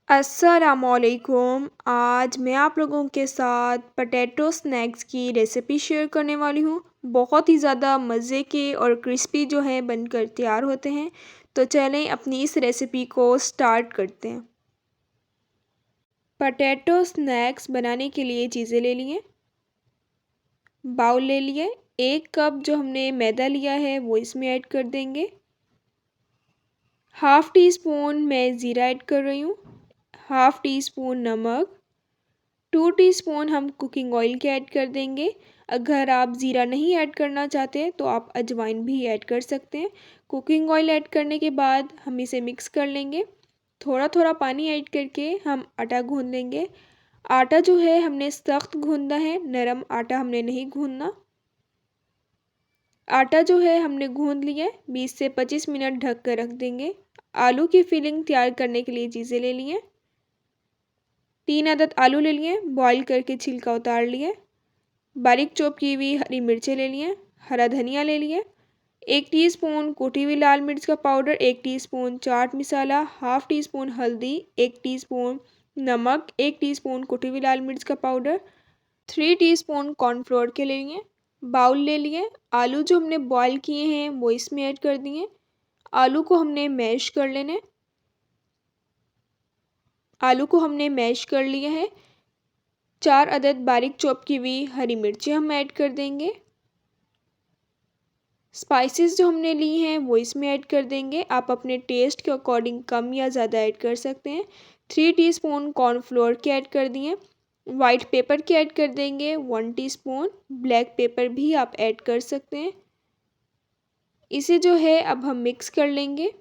अस्सलामुअलैकुम। आज मैं आप लोगों के साथ पोटैटो स्नैक्स की रेसिपी शेयर करने वाली हूँ। बहुत ही ज़्यादा मज़े के और क्रिस्पी जो है बनकर तैयार होते हैं। तो चलें अपनी इस रेसिपी को स्टार्ट करते हैं। पोटैटो स्नैक्स बनाने के लिए चीज़ें ले लिए। बाउल ले लिए। 1 कप जो हमने मैदा लिया है वो इसमें ऐड कर देंगे। हाफ़ टी स्पून मैं ज़ीरा ऐड कर रही हूँ। हाफ़ टी स्पून नमक। 2 टीस्पून हम कुकिंग ऑयल के ऐड कर देंगे। अगर आप ज़ीरा नहीं ऐड करना चाहते तो आप अजवाइन भी ऐड कर सकते हैं। कुकिंग ऑयल ऐड करने के बाद हम इसे मिक्स कर लेंगे। थोड़ा थोड़ा पानी ऐड करके हम आटा गूँध लेंगे। आटा जो है हमने सख्त गूँधना है, नरम आटा हमने नहीं गूँधना। आटा जो है हमने गूँध लिया। 20 से 25 मिनट ढक कर रख देंगे। आलू की फिलिंग तैयार करने के लिए चीज़ें ले लिए। 3 अदद आलू ले लिए, बॉईल करके छिलका उतार लिए। बारीक चॉप की हुई हरी मिर्चें ले लिए। हरा धनिया ले लिए। 1 टीस्पून कुटी हुई लाल मिर्च का powder, 1 teaspoon chaat masala, half tea spoon हल्दी, 1 टीस्पून नमक, 1 टीस्पून कुटी हुई लाल मिर्च का पाउडर, 3 टीस्पून कॉर्नफ्लोर के ले लिए। बाउल ले लिए। आलू जो हमने बॉईल किए हैं वो इसमें ऐड कर दिए। आलू को हमने मैश कर लेना है। आलू को हमने मैश कर लिया है। 4 अदद बारीक चॉप की हुई हरी मिर्चें हम ऐड कर देंगे। स्पाइसेस जो हमने ली हैं वो इसमें ऐड कर देंगे। आप अपने टेस्ट के अकॉर्डिंग कम या ज़्यादा ऐड कर सकते हैं। 3 टीस्पून कॉर्नफ्लोर के ऐड कर दिए। वाइट पेपर के ऐड कर देंगे 1 टीस्पून। ब्लैक पेपर भी आप ऐड कर सकते हैं। इसे जो है अब हम मिक्स कर लेंगे।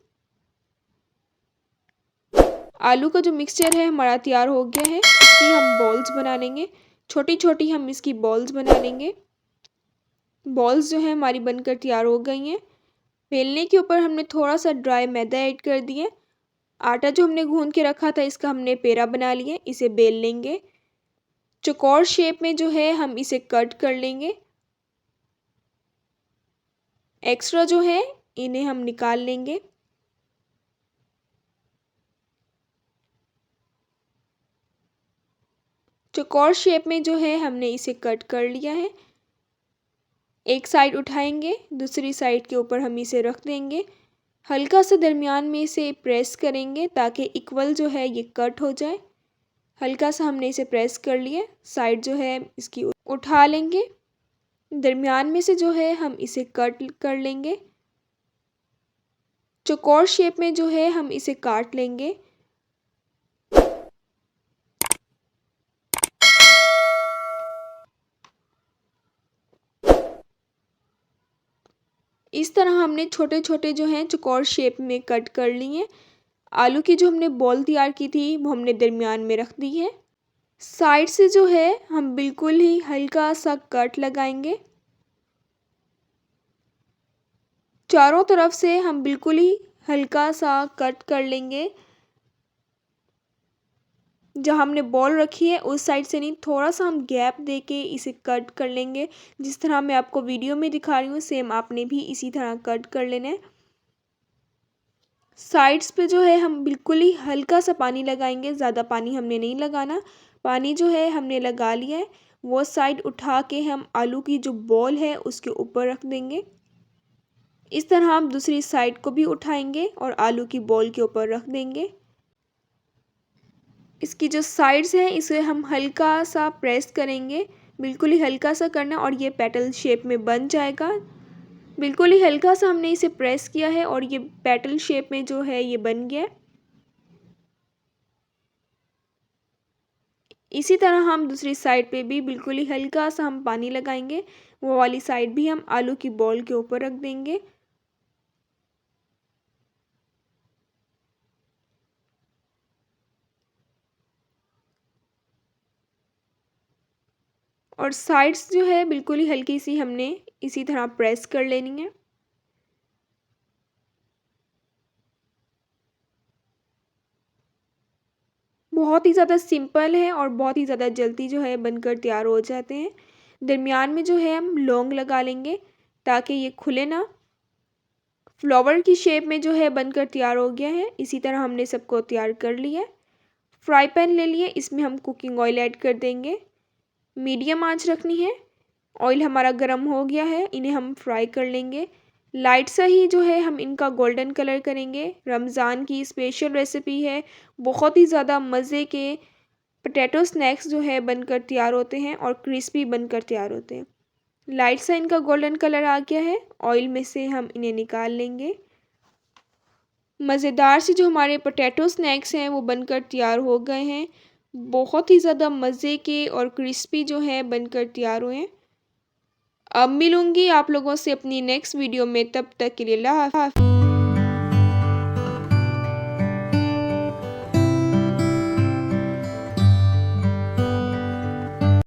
आलू का जो मिक्सचर है हमारा तैयार हो गया है। इसकी हम बॉल्स बना लेंगे। छोटी छोटी हम इसकी बॉल्स बना लेंगे। बॉल्स जो है हमारी बनकर तैयार हो गई हैं। बेलने के ऊपर हमने थोड़ा सा ड्राई मैदा ऐड कर दिया। आटा जो हमने गूंद के रखा था इसका हमने पेड़ा बना लिया। इसे बेल लेंगे। चौकोर शेप में जो है हम इसे कट कर लेंगे। एक्स्ट्रा जो है इन्हें हम निकाल लेंगे। चौकोर शेप में जो है हमने इसे कट कर लिया है। एक साइड उठाएंगे, दूसरी साइड के ऊपर हम इसे रख देंगे। हल्का सा दरमियान में इसे प्रेस करेंगे ताकि इक्वल जो है ये कट हो जाए। हल्का सा हमने इसे प्रेस कर लिया। साइड जो है इसकी उठा लेंगे। दरमियान में से जो है हम इसे कट कर लेंगे। चौकोर शेप में जो है हम इसे काट लेंगे। इस तरह हमने छोटे छोटे जो हैं चौकोर शेप में कट कर लिए। आलू की जो हमने बॉल तैयार की थी वो हमने दरमियान में रख दी है। साइड से जो है हम बिल्कुल ही हल्का सा कट लगाएंगे। चारों तरफ से हम बिल्कुल ही हल्का सा कट कर लेंगे। जहाँ हमने बॉल रखी है उस साइड से नहीं, थोड़ा सा हम गैप दे के इसे कट कर लेंगे। जिस तरह मैं आपको वीडियो में दिखा रही हूँ सेम आपने भी इसी तरह कट कर लेना है। साइड्स पे जो है हम बिल्कुल ही हल्का सा पानी लगाएंगे, ज़्यादा पानी हमने नहीं लगाना। पानी जो है हमने लगा लिया है। वो साइड उठा के हम आलू की जो बॉल है उसके ऊपर रख देंगे। इस तरह हम दूसरी साइड को भी उठाएंगे और आलू की बॉल के ऊपर रख देंगे। इसकी जो साइड्स हैं इसे हम हल्का सा प्रेस करेंगे। बिल्कुल ही हल्का सा करना और ये पेटल शेप में बन जाएगा। बिल्कुल ही हल्का सा हमने इसे प्रेस किया है और ये पेटल शेप में जो है ये बन गया। इसी तरह हम दूसरी साइड पे भी बिल्कुल ही हल्का सा हम पानी लगाएंगे। वो वाली साइड भी हम आलू की बॉल के ऊपर रख देंगे। और साइड्स जो है बिल्कुल ही हल्की सी हमने इसी तरह प्रेस कर लेनी है। बहुत ही ज़्यादा सिंपल है और बहुत ही ज़्यादा जल्दी जो है बनकर तैयार हो जाते हैं। दरमियान में जो है हम लौंग लगा लेंगे ताकि ये खुले ना। फ्लावर की शेप में जो है बनकर तैयार हो गया है। इसी तरह हमने सबको तैयार कर लिया है। फ्राई पैन ले लिए, इसमें हम कुकिंग ऑयल ऐड कर देंगे। मीडियम आंच रखनी है। ऑयल हमारा गर्म हो गया है, इन्हें हम फ्राई कर लेंगे। लाइट सा ही जो है हम इनका गोल्डन कलर करेंगे। रमज़ान की स्पेशल रेसिपी है, बहुत ही ज़्यादा मज़े के पोटैटो स्नैक्स जो है बनकर तैयार होते हैं और क्रिस्पी बनकर तैयार होते हैं। लाइट सा इनका गोल्डन कलर आ गया है, ऑयल में से हम इन्हें निकाल लेंगे। मज़ेदार से जो हमारे पोटैटो स्नैक्स हैं वो बनकर तैयार हो गए हैं। बहुत ही ज़्यादा मज़े के और क्रिस्पी जो है बनकर तैयार हुए हैं। अब मिलूँगी आप लोगों से अपनी नेक्स्ट वीडियो में, तब तक के लिए अल्लाह हाफ़िज़।